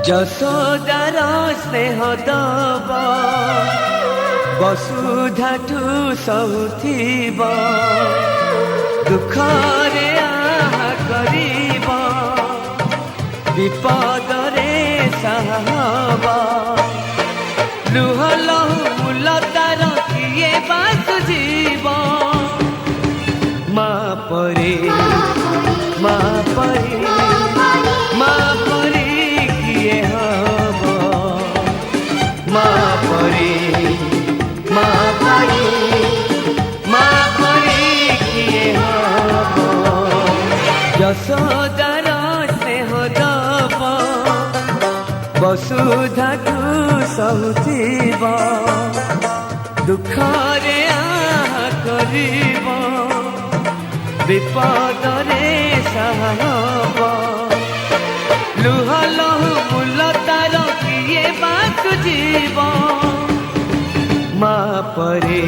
যশোদার স্নেহ দব বসুধাঠু সহুথিব দুঃখরে আহা করিব বিপদরে সাহব লুহ লহু মূলতার কিয়ে বা সুঝিব মা পরে মা পরে মা পরে কিয়ে হব মা পরে মা পরে মা পরে কিয়ে হব যশোদার স্নেহ দব বসুধাঠু সহুথিব দুঃখরে আহা করিব বিপদরে সাহব লুহ লহু মূলতার কিয়ে বা সুঝিব মা পরে